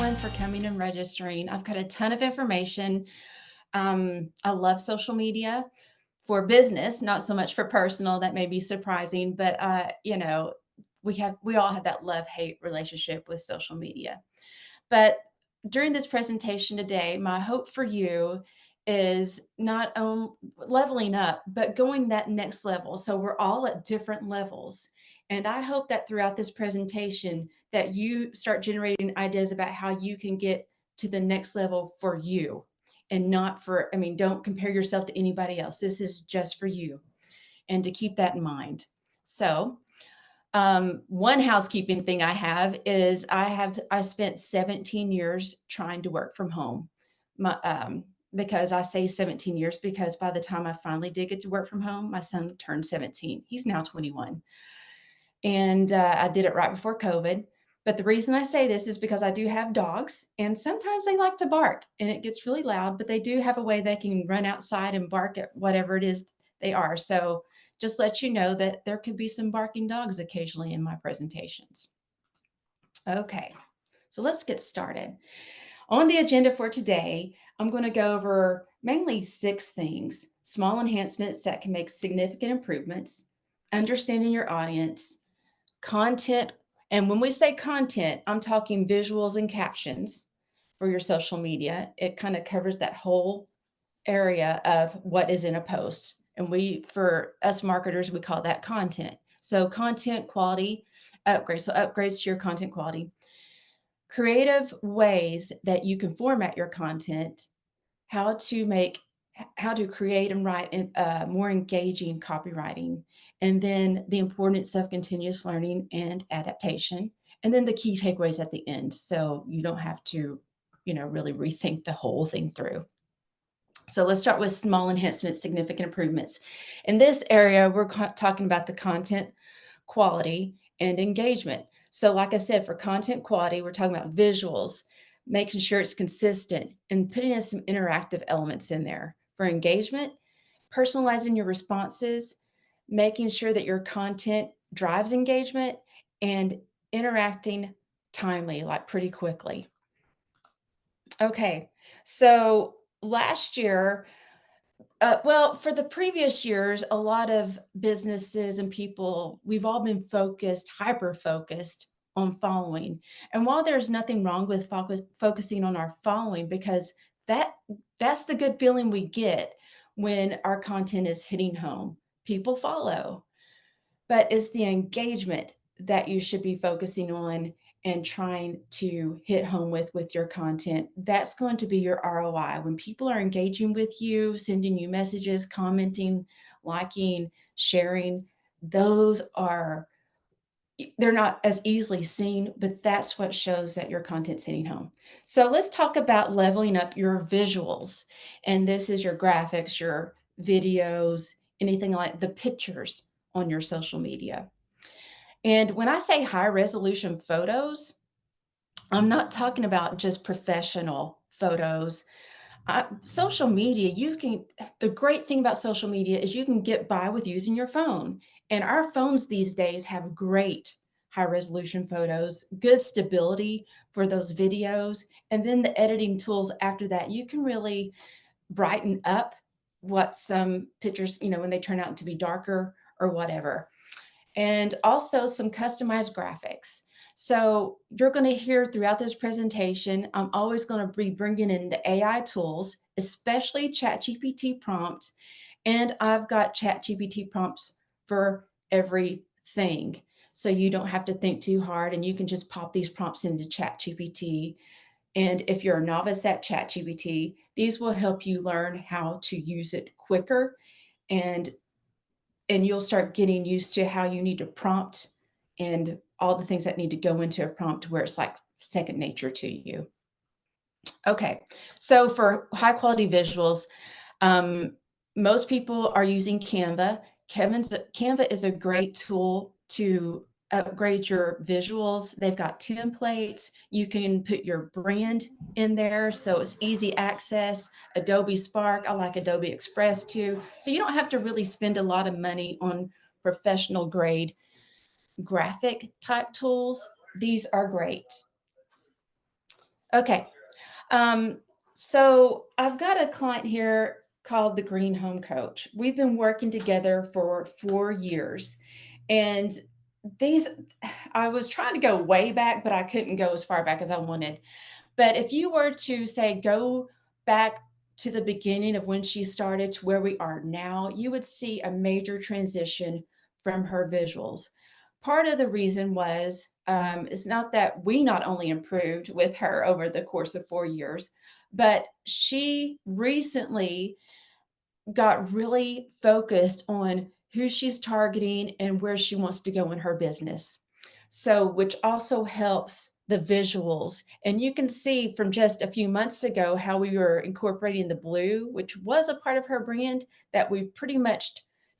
everyone for coming and registering. I've got a ton of information. I love social media for business, not so much for personal. That may be surprising, but we all have that love-hate relationship with social media. But during this presentation today, my hope for you is not only leveling up, but going that next level. So we're all at different levels. And I hope that throughout this presentation that you start generating ideas about how you can get to the next level for you and not for, don't compare yourself to anybody else. This is just for you and to keep that in mind. So one housekeeping thing I have is I spent 17 years trying to work from home. Because I say 17 years because by the time I finally did get to work from home, my son turned 17. He's now 21. And I did it right before COVID. But the reason I say this is because I do have dogs and sometimes they like to bark and it gets really loud, but they do have a way they can run outside and bark at whatever it is they are. So just let you know that there could be some barking dogs occasionally in my presentations. Okay, so let's get started. On the agenda for today, I'm going to go over mainly 6 things: small enhancements that can make significant improvements, understanding your audience, content. And when we say content, I'm talking visuals and captions for your social media. It kind of covers that whole area of what is in a post. And for us marketers, we call that content. So content quality upgrades. So upgrades to your content quality. Creative ways that you can format your content, how to create and write more engaging copywriting, and then the importance of continuous learning and adaptation, and then the key takeaways at the end. So you don't have to, really rethink the whole thing through. So let's start with small enhancements, significant improvements. In this area, we're talking about the content quality and engagement. So like I said, for content quality, we're talking about visuals, making sure it's consistent and putting in some interactive elements in there. For engagement, personalizing your responses, making sure that your content drives engagement and interacting timely, like pretty quickly. Okay, so last year, well, for the previous years, a lot of businesses and people, we've all been hyper focused on following. And while there's nothing wrong with focusing on our following, because that's the good feeling we get when our content is hitting home. People follow, but it's the engagement that you should be focusing on and trying to hit home with your content. That's going to be your ROI. When people are engaging with you, sending you messages, commenting, liking, sharing, they're not as easily seen, but that's what shows that your content's hitting home. So let's talk about leveling up your visuals. And this is your graphics, your videos, anything like the pictures on your social media. And when I say high resolution photos, I'm not talking about just professional photos. Social media, the great thing about social media is you can get by with using your phone. And our phones these days have great high resolution photos, good stability for those videos. And then the editing tools after that, you can really brighten up what some pictures, when they turn out to be darker or whatever. And also some customized graphics. So you're going to hear throughout this presentation, I'm always going to be bringing in the AI tools, especially ChatGPT prompt. And I've got ChatGPT prompts for everything. So you don't have to think too hard and you can just pop these prompts into ChatGPT. And if you're a novice at ChatGPT, these will help you learn how to use it quicker, and you'll start getting used to how you need to prompt and all the things that need to go into a prompt where it's like second nature to you. Okay, so for high quality visuals, most people are using Canva. Canva is a great tool to upgrade your visuals. They've got templates. You can put your brand in there, so it's easy access. Adobe Spark, I like Adobe Express too. So you don't have to really spend a lot of money on professional grade graphic type tools. These are great. Okay. Um, so I've got a client here called the Green Home Coach. We've been working together for 4 years. And these, I was trying to go way back, but I couldn't go as far back as I wanted. But if you were to say go back to the beginning of when she started to where we are now, you would see a major transition from her visuals. Part of the reason was it's not that we not only improved with her over the course of 4 years, but she recently got really focused on who she's targeting and where she wants to go in her business. So, which also helps the visuals. And you can see from just a few months ago how we were incorporating the blue, which was a part of her brand, that we've pretty much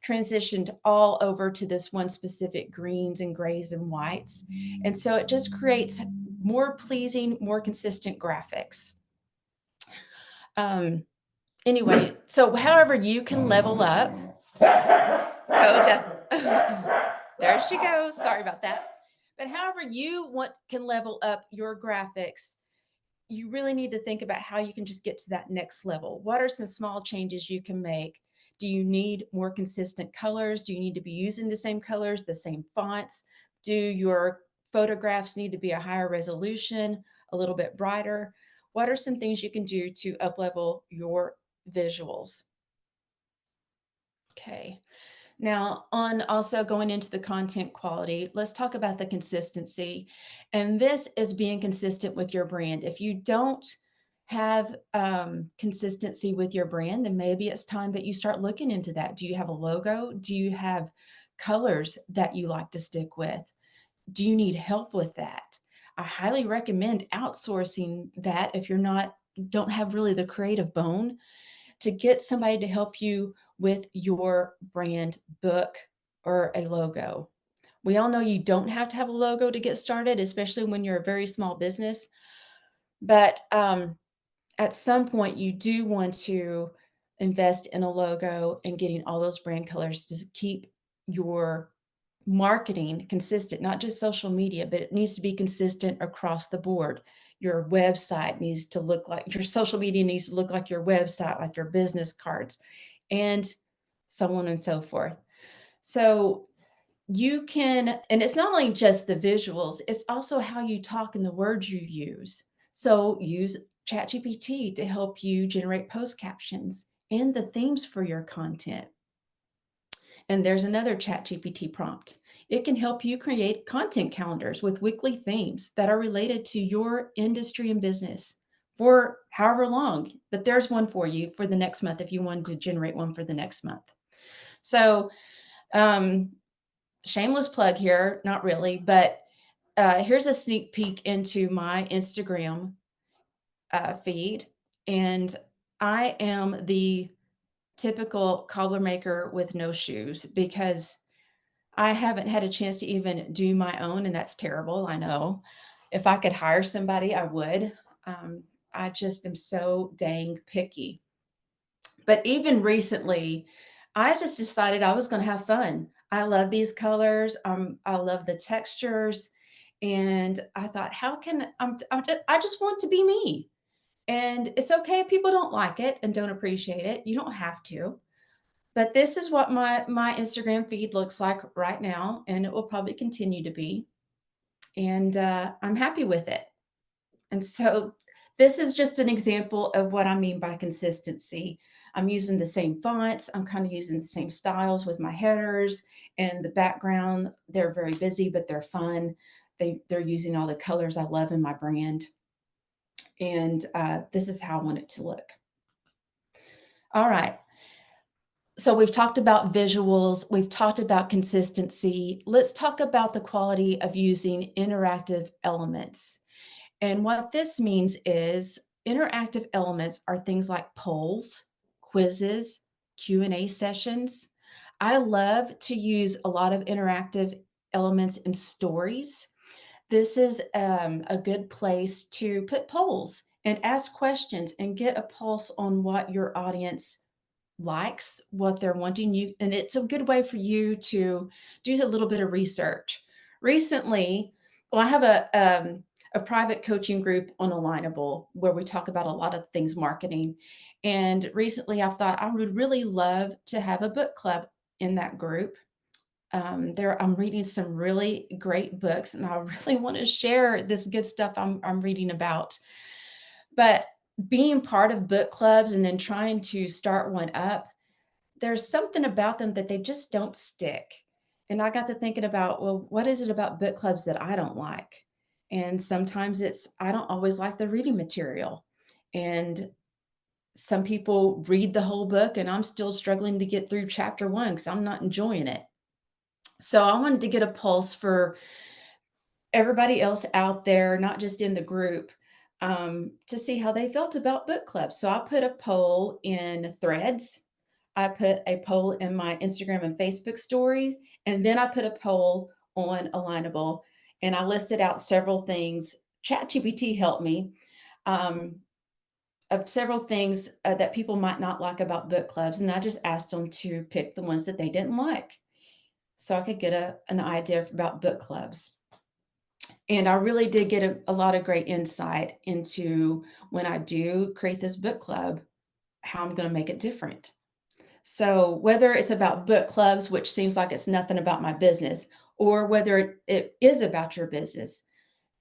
transitioned all over to this one specific greens and grays and whites. And so it just creates more pleasing, more consistent graphics. Um, Anyway, so however you can level up. Told ya. There she goes. Sorry about that. But however you want can level up your graphics, you really need to think about how you can just get to that next level. What are some small changes you can make? Do you need more consistent colors? Do you need to be using the same colors, the same fonts? Do your photographs need to be a higher resolution, a little bit brighter? What are some things you can do to uplevel your visuals? Okay. Now, on also going into the content quality, let's talk about the consistency. And this is being consistent with your brand. If you don't have consistency with your brand, then maybe it's time that you start looking into that. Do you have a logo? Do you have colors that you like to stick with? Do you need help with that? I highly recommend outsourcing that if you're not don't have really the creative bone to get somebody to help you with your brand book or a logo. We all know you don't have to have a logo to get started, especially when you're a very small business. But at some point, you do want to invest in a logo and getting all those brand colors to keep your marketing consistent, not just social media, but it needs to be consistent across the board. Your website needs to look like your social media needs to look like your website, like your business cards, and so on and so forth. So you can, and it's not only just the visuals, it's also how you talk and the words you use. So use ChatGPT to help you generate post captions and the themes for your content. And there's another ChatGPT prompt. It can help you create content calendars with weekly themes that are related to your industry and business for however long. But there's one for you for the next month if you wanted to generate one for the next month. So, um, shameless plug here, not really, but here's a sneak peek into my Instagram feed. And I am the typical cobbler maker with no shoes because I haven't had a chance to even do my own, and that's terrible, I know. If I could hire somebody, I would. Um, I just am so dang picky. But even recently, I just decided I was gonna have fun. I love these colors, I love the textures, and I thought, "How can I just want to be me." And it's okay if people don't like it and don't appreciate it, you don't have to. But this is what my Instagram feed looks like right now, and it will probably continue to be, and, I'm happy with it. And so this is just an example of what I mean by consistency. I'm using the same fonts, I'm kinda using the same styles with my headers and the background. They're very busy, but they're fun. They're using all the colors I love in my brand, and, this is how I want it to look. Alright. So we've talked about visuals, we've talked about consistency. Let's talk about the quality of using interactive elements. And what this means is interactive elements are things like polls, quizzes, Q&A sessions. I love to use a lot of interactive elements in stories. This is a good place to put polls and ask questions and get a pulse on what your audience likes, what they're wanting you, and it's a good way for you to do a little bit of research. Recently, well, I have a private coaching group on Alignable where we talk about a lot of things marketing. And recently I thought I would really love to have a book club in that group. I'm reading some really great books and I really want to share this good stuff I'm reading about. But being part of book clubs and then trying to start one up, there's something about them that they just don't stick. And I got to thinking about, well, what is it about book clubs that I don't like? And sometimes it's, I don't always like the reading material. And some people read the whole book, and I'm still struggling to get through chapter one because I'm not enjoying it. So I wanted to get a pulse for everybody else out there, not just in the group, to see how they felt about book clubs. So I put a poll in Threads. I put a poll in my Instagram and Facebook stories, and then I put a poll on Alignable, and I listed out several things. ChatGPT helped me, um, of several things that people might not like about book clubs, and I just asked them to pick the ones that they didn't like, so I could get an idea about book clubs. And I really did get a lot of great insight into when I do create this book club, how I'm going to make it different. So, whether it's about book clubs, which seems like it's nothing about my business, or whether it is about your business,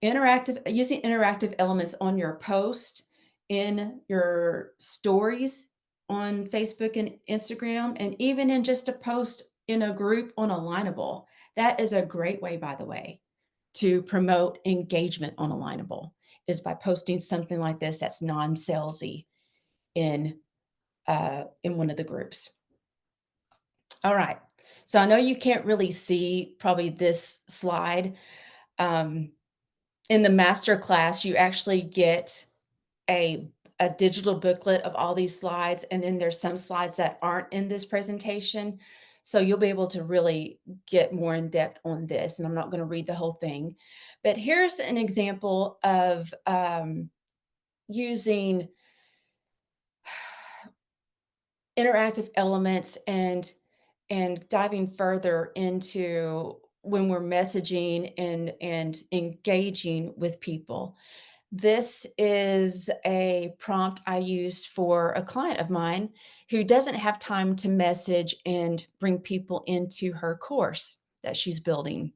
using interactive elements on your post, in your stories on Facebook and Instagram, and even in just a post in a group on Alignable. That is a great way, by the way, to promote engagement on Alignable, is by posting something like this that's non-salesy in one of the groups. All right. So I know you can't really see probably this slide. Um, in the master class, you actually get a a digital booklet of all these slides, and then there's some slides that aren't in this presentation. So you'll be able to really get more in depth on this, and I'm not going to read the whole thing. But here's an example of using interactive elements and diving further into when we're messaging and engaging with people. This is a prompt I used for a client of mine who doesn't have time to message and bring people into her course that she's building.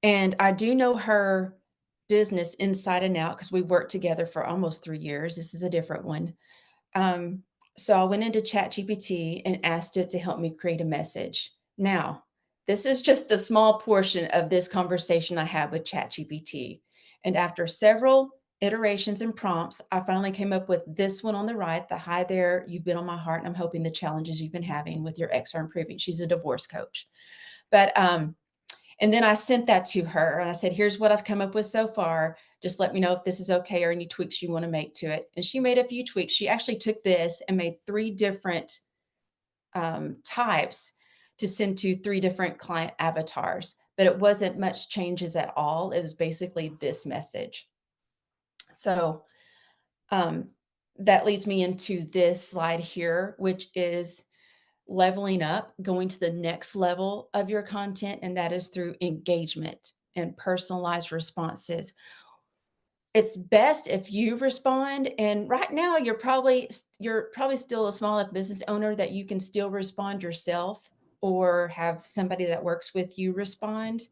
And I do know her business inside and out because we worked together for almost 3 years. This is a different one. Um, so I went into ChatGPT and asked it to help me create a message. Now, this is just a small portion of this conversation I had with ChatGPT. And after several iterations and prompts, I finally came up with this one on the right, the "Hi there, you've been on my heart, and I'm hoping the challenges you've been having with your ex are improving." She's a divorce coach. But and then I sent that to her and I said, "Here's what I've come up with so far. Just let me know if this is okay or any tweaks you want to make to it." And she made a few tweaks. She actually took this and made three different types to send to three different client avatars, but it wasn't much changes at all. It was basically this message. So um, that leads me into this slide here, which is leveling up, going to the next level of your content, and that is through engagement and personalized responses. It's best if you respond, and right now you're probably still a small enough business owner that you can still respond yourself or have somebody that works with you respond,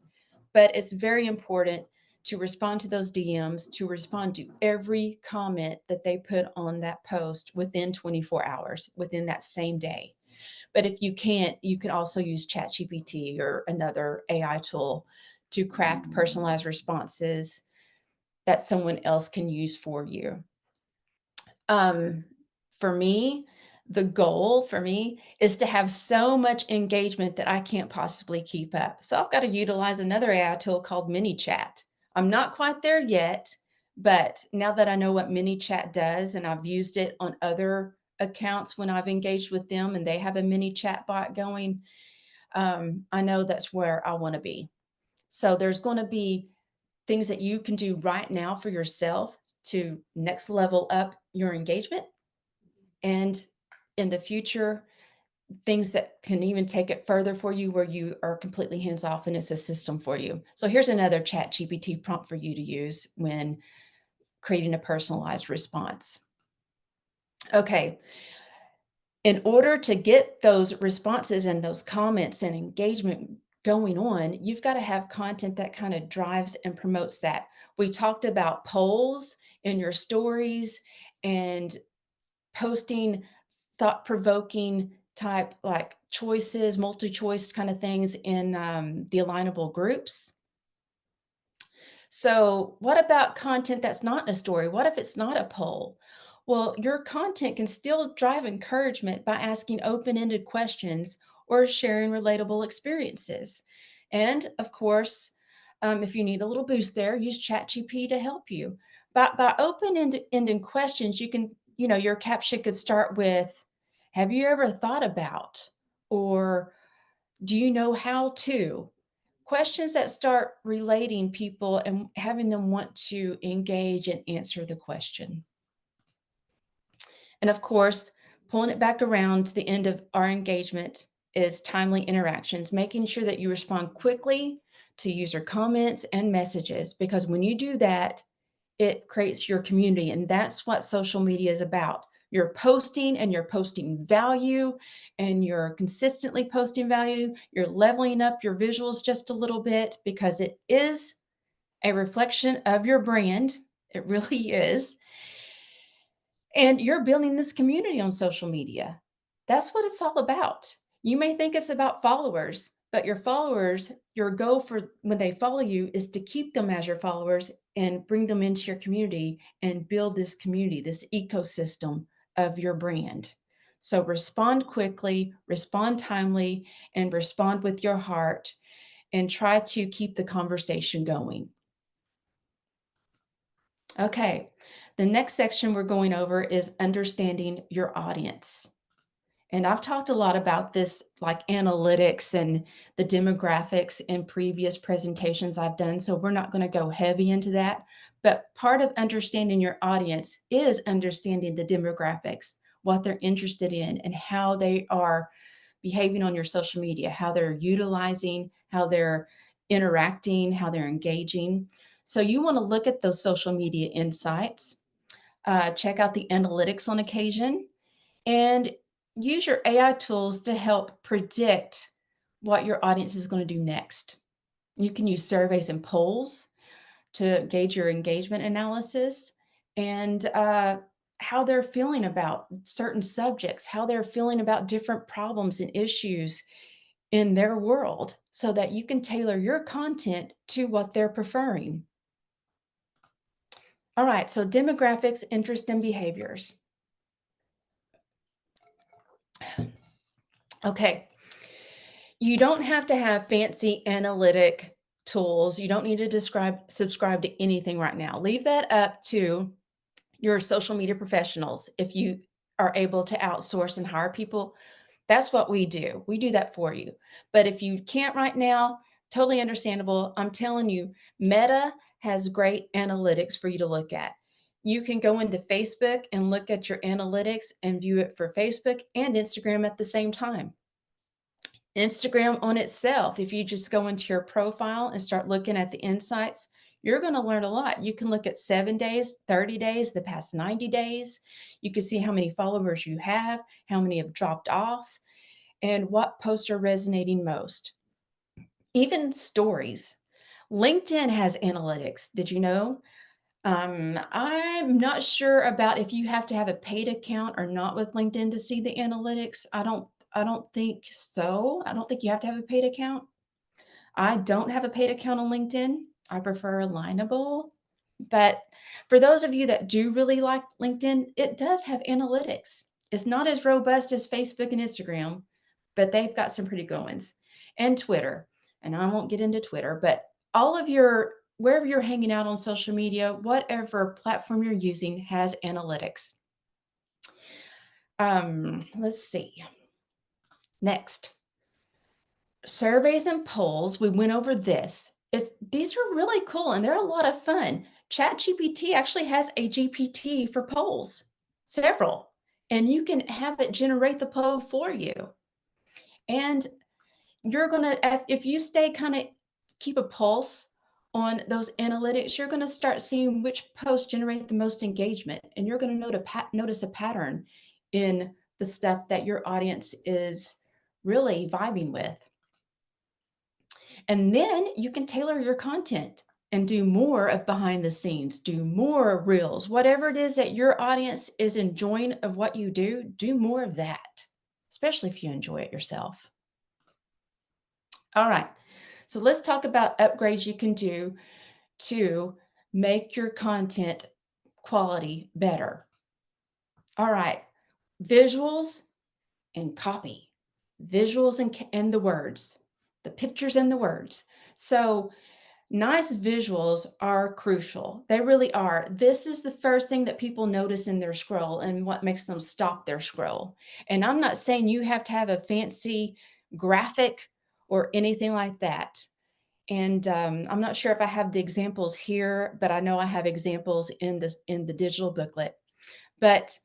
but it's very important to respond to those DMs, to respond to every comment that they put on that post within 24 hours, within that same day. But if you can't, you can also use ChatGPT or another AI tool to craft personalized responses that someone else can use for you. Um, for me, the goal for me is to have so much engagement that I can't possibly keep up. So I've got to utilize another AI tool called MiniChat. I'm not quite there yet, but now that I know what MiniChat does and I've used it on other accounts when I've engaged with them and they have a mini chat bot going, I know that's where I want to be. So there's going to be things that you can do right now for yourself to next level up your engagement. And in the future, things that can even take it further for you where you are completely hands off and it's a system for you. So here's another chat GPT prompt for you to use when creating a personalized response. Okay, in order to get those responses and those comments and engagement going on, you've got to have content that kind of drives and promotes that. We talked about polls in your stories and posting thought-provoking type like choices, multi-choice kind of things in the alignable groups. So, what about content that's not in a story? What if it's not a poll? Well, your content can still drive encouragement by asking open ended questions or sharing relatable experiences. And of course, if you need a little boost there, use ChatGPT to help you. By open ended questions, you can, your caption could start with, have you ever thought about? Or do you know how to? Questions that start relating people and having them want to engage and answer the question. And of course, pulling it back around to the end of our engagement is timely interactions, making sure that you respond quickly to user comments and messages, because when you do that, it creates your community. And that's what social media is about. You're posting and you're posting value and you're consistently posting value. You're leveling up your visuals just a little bit because it is a reflection of your brand. It really is. And you're building this community on social media. That's what it's all about. You may think it's about followers, but your followers, your goal for when they follow you is to keep them as your followers and bring them into your community and build this community, this ecosystem of your brand. So respond quickly, respond timely, and respond with your heart and try to keep the conversation going. Okay, the next section we're going over is understanding your audience. And I've talked a lot about this, like analytics and the demographics in previous presentations I've done. So we're not going to go heavy into that. But part of understanding your audience is understanding the demographics, what they're interested in, and how they are behaving on your social media, how they're utilizing, how they're interacting, how they're engaging. So you want to look at those social media insights, check out the analytics on occasion, and use your AI tools to help predict what your audience is going to do next. You can use surveys and polls to gauge your engagement analysis and how they're feeling about certain subjects, how they're feeling about different problems and issues in their world so that you can tailor your content to what they're preferring. All right, so demographics, interest, and behaviors. Okay, you don't have to have fancy analytic tools. You don't need to subscribe to anything right now. Leave that up to your social media professionals. If you are able to outsource and hire people, that's what we do. We do that for you. But if you can't right now, totally understandable. I'm telling you, Meta has great analytics for you to look at. You can go into Facebook and look at your analytics and view it for Facebook and Instagram at the same time. Instagram on itself, if you just go into your profile and start looking at the insights, you're going to learn a lot. You can look at 7 days, 30 days, the past 90 days. You can see how many followers you have, how many have dropped off, and what posts are resonating most. Even stories. LinkedIn has analytics. Did you know? I'm not sure about if you have to have a paid account or not with LinkedIn to see the analytics. I don't think so. I don't think you have to have a paid account. I don't have a paid account on LinkedIn. I prefer Alignable. But for those of you that do really like LinkedIn, it does have analytics. It's not as robust as Facebook and Instagram, but they've got some pretty good ones. And Twitter. And I won't get into Twitter, but all of your, wherever you're hanging out on social media, whatever platform you're using has analytics. Let's see. Next, surveys and polls. We went over this. These are really cool and they're a lot of fun. ChatGPT actually has a GPT for polls, several, and you can have it generate the poll for you. And you're gonna if you stay kinda keep a pulse on those analytics, you're gonna start seeing which posts generate the most engagement, and you're gonna notice a pattern in the stuff that your audience is really vibing with. And then you can tailor your content and do more of behind the scenes, do more reels, whatever it is that your audience is enjoying of what you do more of that, especially if you enjoy it yourself. All right. So let's talk about upgrades you can do to make your content quality better. All right. Visuals and copy. Visuals and the words, the pictures and the words. So nice visuals are crucial. They really are. This is the first thing that people notice in their scroll and what makes them stop their scroll. And I'm not saying you have to have a fancy graphic or anything like that. And I'm not sure if I have the examples here, but I know I have examples in the digital booklet. But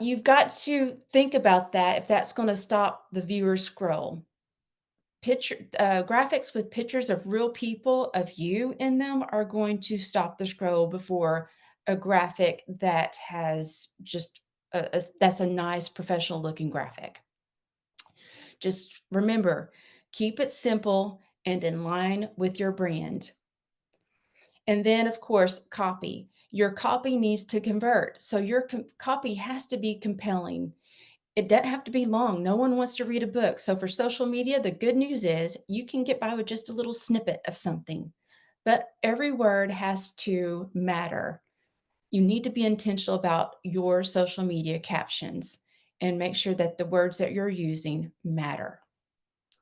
you've got to think about that if that's going to stop the viewer's scroll. Graphics with pictures of real people, of you in them, are going to stop the scroll before a graphic that has just that's a nice professional looking graphic. Just remember, keep it simple and in line with your brand. And then, of course, copy. Your copy needs to convert. So your copy has to be compelling. It doesn't have to be long. No one wants to read a book. So for social media, the good news is you can get by with just a little snippet of something, but every word has to matter. You need to be intentional about your social media captions and make sure that the words that you're using matter.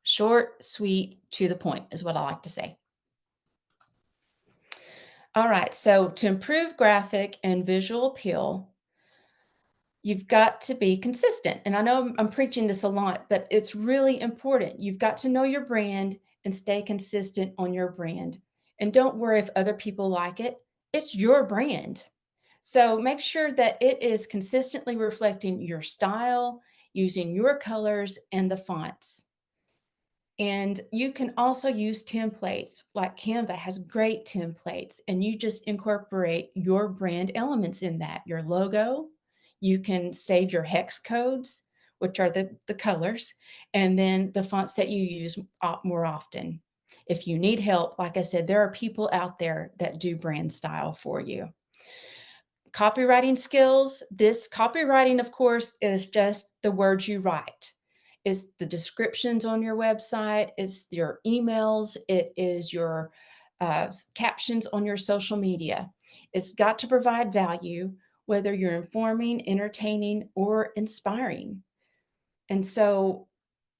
Short, sweet, to the point is what I like to say. All right. So to improve graphic and visual appeal, you've got to be consistent. And I know I'm preaching this a lot, but it's really important. You've got to know your brand and stay consistent on your brand. And don't worry if other people like it, it's your brand. So make sure that it is consistently reflecting your style, using your colors and the fonts. And you can also use templates, like Canva has great templates, and you just incorporate your brand elements in that, your logo. You can save your hex codes, which are the colors, and then the fonts that you use more often. If you need help, like I said, there are people out there that do brand style for you. Copywriting skills. This copywriting, of course, is just the words you write. It's the descriptions on your website, it's your emails, it is your captions on your social media. It's got to provide value, whether you're informing, entertaining, or inspiring. And so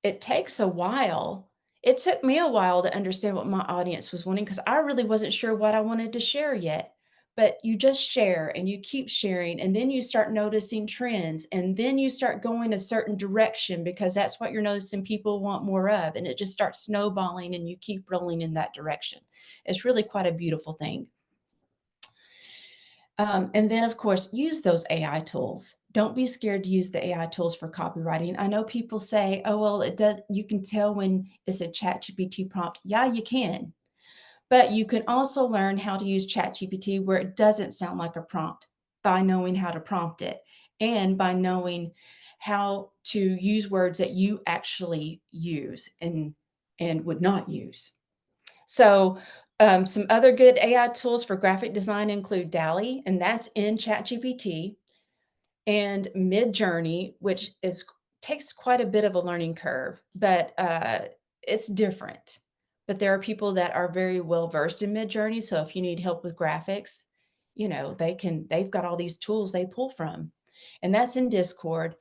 it takes a while. It took me a while to understand what my audience was wanting because I really wasn't sure what I wanted to share yet. But you just share and you keep sharing, and then you start noticing trends, and then you start going a certain direction because that's what you're noticing people want more of. And it just starts snowballing and you keep rolling in that direction. It's really quite a beautiful thing. And then, of course, use those AI tools. Don't be scared to use the AI tools for copywriting. I know people say, oh, well, it does, you can tell when it's a ChatGPT prompt. Yeah, you can. But you can also learn how to use ChatGPT where it doesn't sound like a prompt by knowing how to prompt it and by knowing how to use words that you actually use and would not use. So, some other good AI tools for graphic design include DALL-E, and that's in ChatGPT, and Midjourney, which is takes quite a bit of a learning curve, but it's different. But there are people that are very well versed in Midjourney, so if you need help with graphics, they've got all these tools they pull from, and that's in Discord.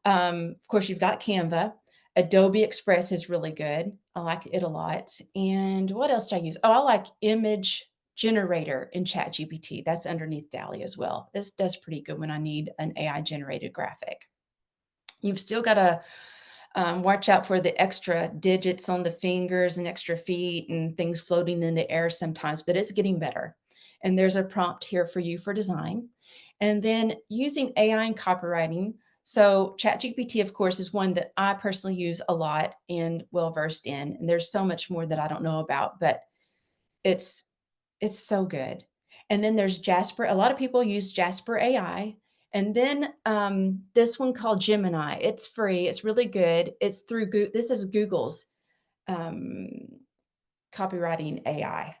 Of course, you've got Canva. Adobe Express is really good. I like it a lot. And what else do I use? Oh, I like Image Generator in ChatGPT. That's underneath DALL-E as well. This does pretty good when I need an AI generated graphic. You've still got to watch out for the extra digits on the fingers and extra feet and things floating in the air sometimes, but it's getting better. And there's a prompt here for you for design. And then using AI and copywriting. So ChatGPT, of course, is one that I personally use a lot and well versed in. And there's so much more that I don't know about, but it's it's so good. And then there's Jasper. A lot of people use Jasper AI. And then this one called Gemini. It's free. It's really good. It's through Google. This is Google's um, copywriting AI.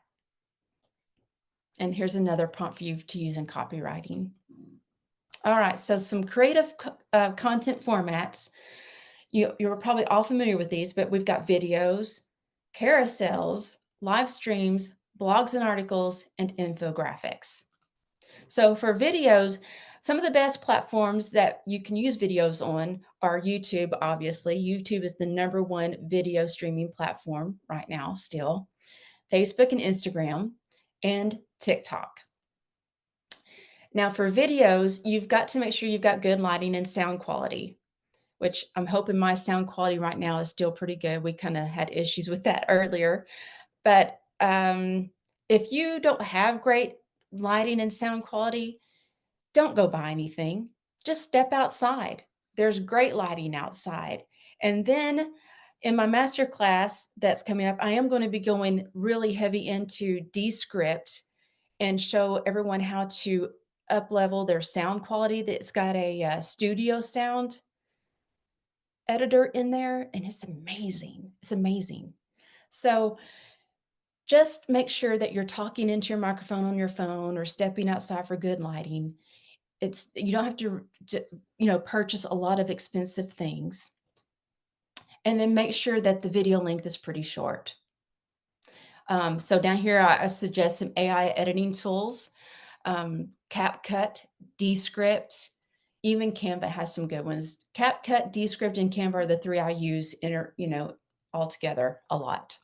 And here's another prompt for you to use in copywriting. All right, so some creative content formats. You're probably all familiar with these, but we've got videos, carousels, live streams, blogs and articles, and infographics. So for videos, some of the best platforms that you can use videos on are YouTube, obviously. YouTube is the #1 video streaming platform right now, still. Facebook and Instagram, and TikTok. Now, for videos, you've got to make sure you've got good lighting and sound quality, which I'm hoping my sound quality right now is still pretty good. We kind of had issues with that earlier. But if you don't have great lighting and sound quality, don't go buy anything. Just step outside. There's great lighting outside. And then in my master class that's coming up, I am going to be going really heavy into Descript and show everyone how to up level their sound quality. That's got a studio sound editor in there, and it's amazing. It's amazing. So just make sure that you're talking into your microphone on your phone or stepping outside for good lighting. It's you don't have to purchase a lot of expensive things. And then make sure that the video length is pretty short. So down here, I suggest some AI editing tools. CapCut, Descript, even Canva has some good ones. CapCut, Descript, and Canva are the three I use all together a lot.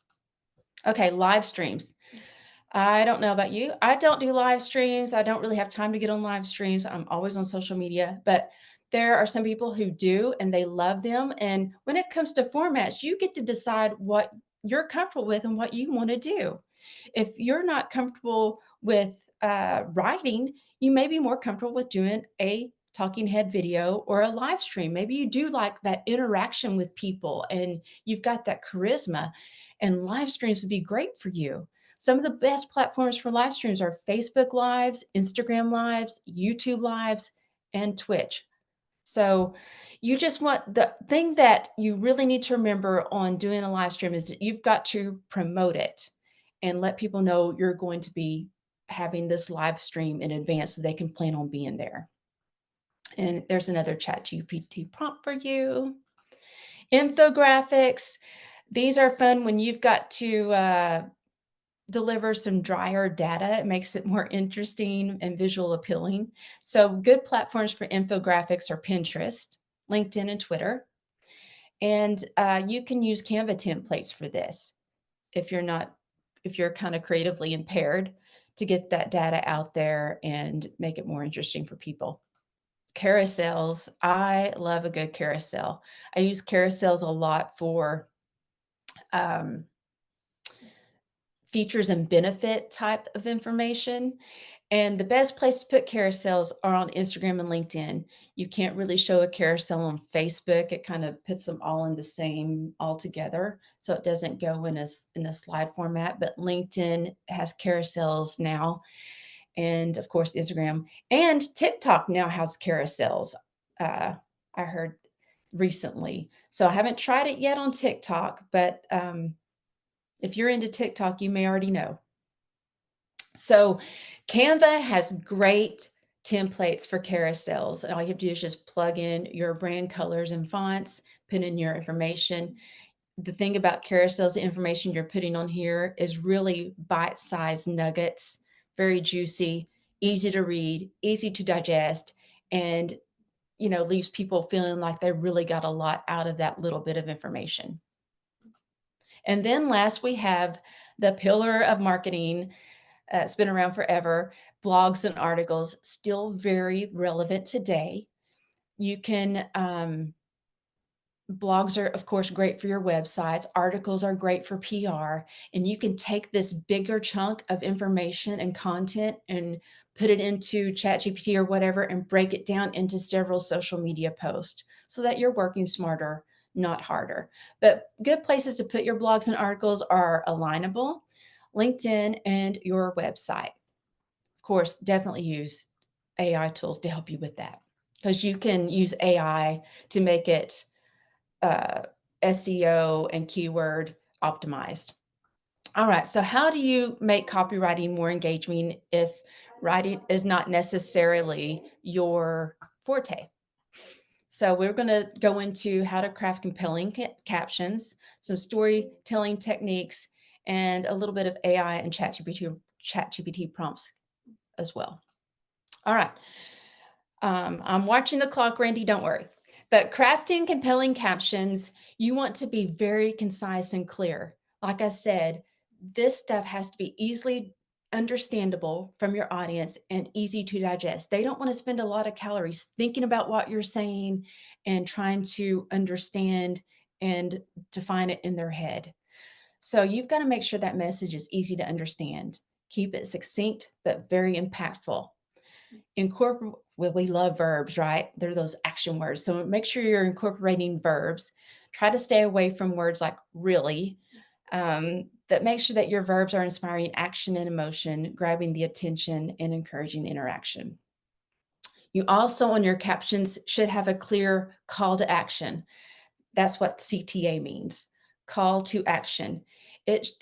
Okay, live streams. I don't know about you. I don't do live streams. I don't really have time to get on live streams. I'm always on social media, but there are some people who do and they love them. And when it comes to formats, you get to decide what you're comfortable with and what you want to do. If you're not comfortable with writing, you may be more comfortable with doing a talking head video or a live stream. Maybe you do like that interaction with people and you've got that charisma, and live streams would be great for you. Some of the best platforms for live streams are Facebook Lives, Instagram Lives, YouTube Lives, and Twitch. So you just want the thing that you really need to remember on doing a live stream is that you've got to promote it and let people know you're going to be having this live stream in advance so they can plan on being there. And there's another ChatGPT prompt for you. Infographics. These are fun when you've got to deliver some drier data. It makes it more interesting and visual appealing. So good platforms for infographics are Pinterest, LinkedIn, and Twitter. And you can use Canva templates for this if you're kind of creatively impaired to get that data out there and make it more interesting for people. Carousels. I love a good carousel. I use carousels a lot for um, features and benefit type of information. And the best place to put carousels are on Instagram and LinkedIn. You can't really show a carousel on Facebook. It kind of puts them all in the same all together. So it doesn't go in a slide format, but LinkedIn has carousels now. And of course, Instagram and TikTok now has carousels. I heard recently. So I haven't tried it yet on TikTok, but if you're into TikTok, you may already know. So Canva has great templates for carousels. And all you have to do is just plug in your brand colors and fonts, put in your information. The thing about carousels, the information you're putting on here is really bite-sized nuggets, very juicy, easy to read, easy to digest, and leaves people feeling like they really got a lot out of that little bit of information. And then last, we have the pillar of marketing. It's been around forever. Blogs and articles, still very relevant today. You can, blogs are, of course, great for your websites. Articles are great for PR. And you can take this bigger chunk of information and content and put it into ChatGPT or whatever, and break it down into several social media posts so that you're working smarter, not harder. But good places to put your blogs and articles are Alignable, LinkedIn, and your website. Of course, definitely use AI tools to help you with that, because you can use AI to make it uh, SEO and keyword optimized. All right. So, how do you make copywriting more engaging if writing is not necessarily your forte? So, we're going to go into how to craft compelling captions, some storytelling techniques, and a little bit of AI and ChatGPT prompts as well. All right. I'm watching the clock, Randy, don't worry. But crafting compelling captions, you want to be very concise and clear. Like I said, this stuff has to be easily understandable from your audience and easy to digest. They don't want to spend a lot of calories thinking about what you're saying and trying to understand and define it in their head. So you've got to make sure that message is easy to understand. Keep it succinct, but very impactful. Incorporate, well, we love verbs, right? They're those action words. So make sure you're incorporating verbs. Try to stay away from words like really. But make sure that your verbs are inspiring action and emotion, grabbing the attention, and encouraging interaction. You also, on your captions, should have a clear call to action. That's what CTA means, call to action.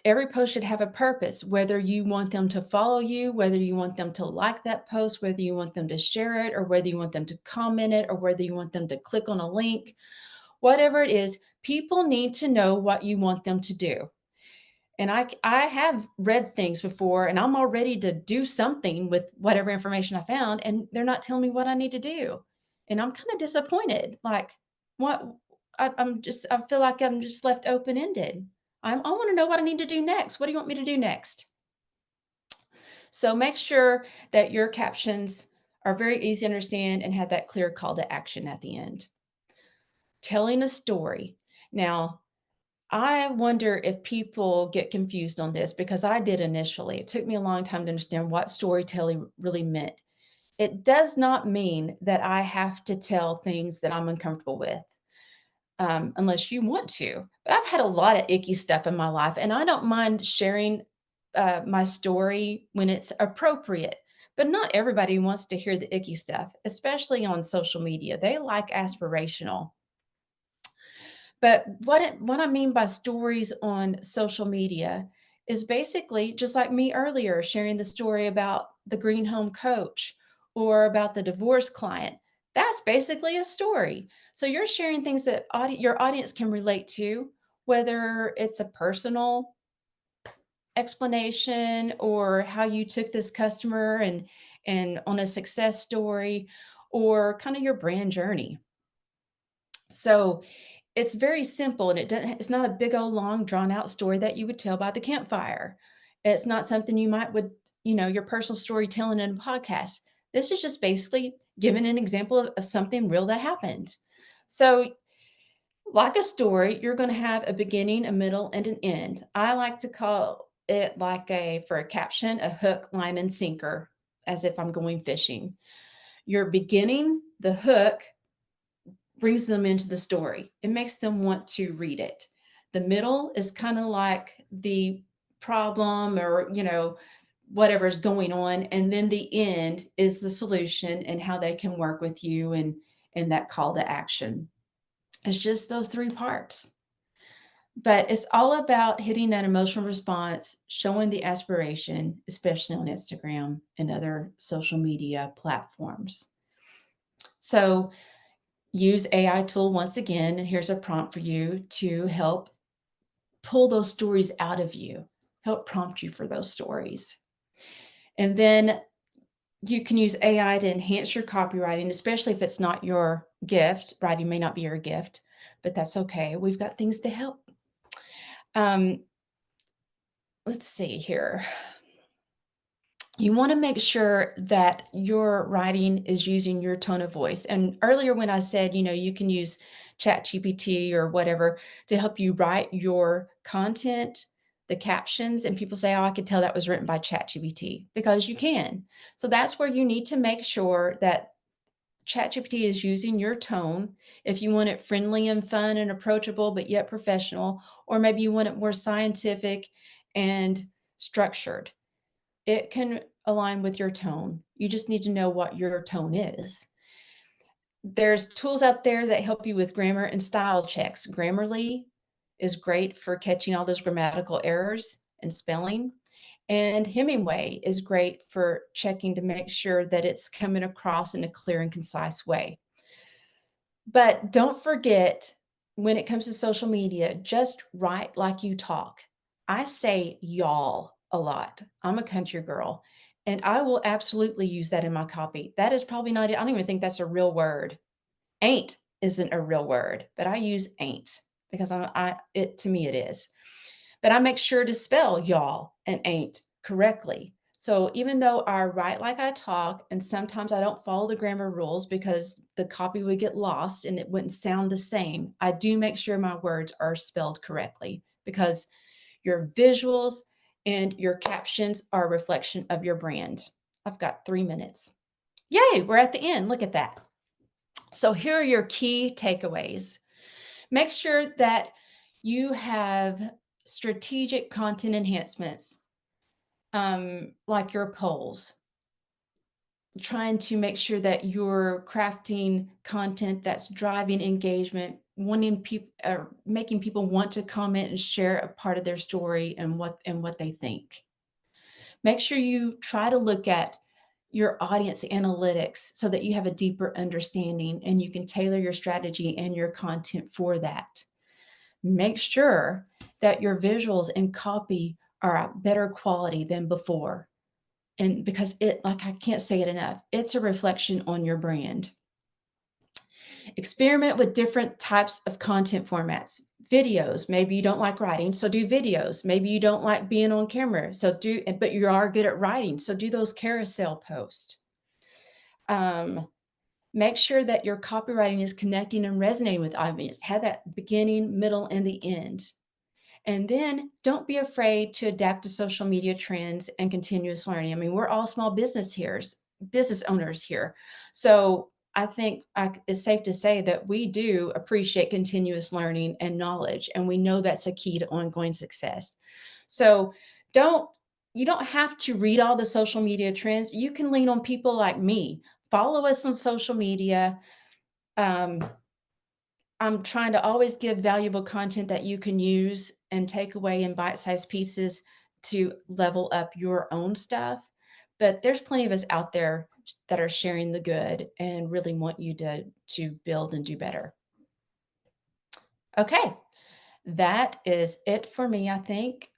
Every post should have a purpose, whether you want them to follow you, whether you want them to like that post, whether you want them to share it, or whether you want them to comment it, or whether you want them to click on a link. Whatever it is, people need to know what you want them to do. And I have read things before, and I'm all ready to do something with whatever information I found, and they're not telling me what I need to do. And I'm kind of disappointed. Like, what? I feel like I'm just left open ended. I want to know what I need to do next. What do you want me to do next? So make sure that your captions are very easy to understand and have that clear call to action at the end. Telling a story. Now, I wonder if people get confused on this, because I did initially. It took me a long time to understand what storytelling really meant. It does not mean that I have to tell things that I'm uncomfortable with, unless you want to. But I've had a lot of icky stuff in my life, and I don't mind sharing my story when it's appropriate. But not everybody wants to hear the icky stuff, especially on social media. They like aspirational. But what I mean by stories on social media is basically just like me earlier sharing the story about the green home coach or about the divorce client. That's basically a story. So you're sharing things that your audience can relate to, whether it's a personal explanation or how you took this customer and on a success story, or kind of your brand journey. So it's very simple, and it's not a big old long drawn out story that you would tell by the campfire. It's not something you might would, your personal storytelling in a podcast. This is just basically giving an example of something real that happened. So, like a story, you're going to have a beginning, a middle, and an end. I like to call it, like, for a caption, a hook, line, and sinker, as if I'm going fishing. Your beginning, the hook, brings them into the story. It makes them want to read it. The middle is kind of like the problem, or, whatever's going on. And then the end is the solution and how they can work with you, and that call to action. It's just those three parts. But it's all about hitting that emotional response, showing the aspiration, especially on Instagram and other social media platforms. So use AI tool once again, and here's a prompt for you to help pull those stories out of you, help prompt you for those stories. And then you can use AI to enhance your copywriting, especially if it's not your gift. Writing may not be your gift, but that's okay. We've got things to help. Um, let's see here. You want to make sure that your writing is using your tone of voice. And earlier, when I said, you can use ChatGPT or whatever to help you write your content, the captions, and people say, "Oh, I could tell that was written by ChatGPT," because you can. So that's where you need to make sure that ChatGPT is using your tone. If you want it friendly and fun and approachable, but yet professional, or maybe you want it more scientific and structured, it can align with your tone. You just need to know what your tone is. There's tools out there that help you with grammar and style checks. Grammarly is great for catching all those grammatical errors and spelling. And Hemingway is great for checking to make sure that it's coming across in a clear and concise way. But don't forget, when it comes to social media, just write like you talk. I say y'all a lot. I'm a country girl, and I will absolutely use that in my copy. That is probably not, I don't even think that's a real word. Ain't isn't a real word, but I use ain't because it to me it is. But I make sure to spell y'all and ain't correctly. So even though I write like I talk, and sometimes I don't follow the grammar rules because the copy would get lost and it wouldn't sound the same, I do make sure my words are spelled correctly because your visuals and your captions are a reflection of your brand. I've got 3 minutes. Yay, we're at the end. Look at that. So here are your key takeaways. Make sure that you have strategic content enhancements, like your polls, trying to make sure that you're crafting content that's driving engagement, wanting people, making people want to comment and share a part of their story and what they think. Make sure you try to look at your audience analytics so that you have a deeper understanding and you can tailor your strategy and your content for that. Make sure that your visuals and copy are at better quality than before. And because like I can't say it enough, it's a reflection on your brand. Experiment with different types of content formats. Videos, maybe you don't like writing, so do videos. Maybe you don't like being on camera, but you are good at writing, so do those carousel posts. Make sure that your copywriting is connecting and resonating with audience. Have that beginning, middle, and the end. And then don't be afraid to adapt to social media trends and continuous learning. I mean, we're all small business owners here. So I think it's safe to say that we do appreciate continuous learning and knowledge, and we know that's a key to ongoing success. So don't you don't have to read all the social media trends. You can lean on people like me. Follow us on social media. Um, I'm trying to always give valuable content that you can use and take away in bite-sized pieces to level up your own stuff. But there's plenty of us out there that are sharing the good and really want you to build and do better. Okay, that is it for me, I think.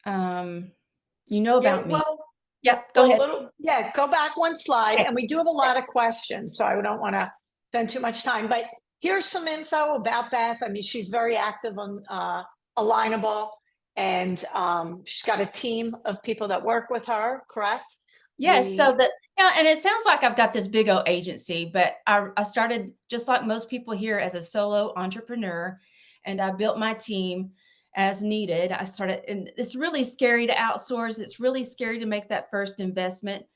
You know Yeah, about me. well, Yep, go ahead. go back one slide. Okay. And we do have a lot of questions, so I don't want to spend too much time. But here's some info about Beth. I mean, she's very active on Alignable, and she's got a team of people that work with her, correct? Yes, and it sounds like I've got this big old agency, but I started just like most people here as a solo entrepreneur, and I built my team as needed. I started, and it's really scary to outsource. It's really scary to make that first investment.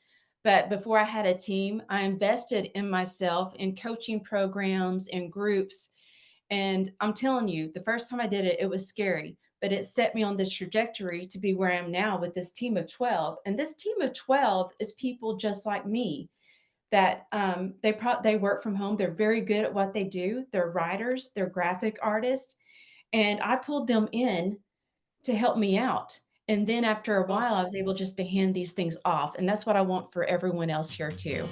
But before I had a team, I invested in myself in coaching programs and groups. And I'm telling you, the first time I did it, it was scary, but it set me on this trajectory to be where I am now with this team of 12. And this team of 12 is people just like me that they work from home. They're very good at what they do. They're writers, they're graphic artists, and I pulled them in to help me out. And then after a while, I was able just to hand these things off. And that's what I want for everyone else here too.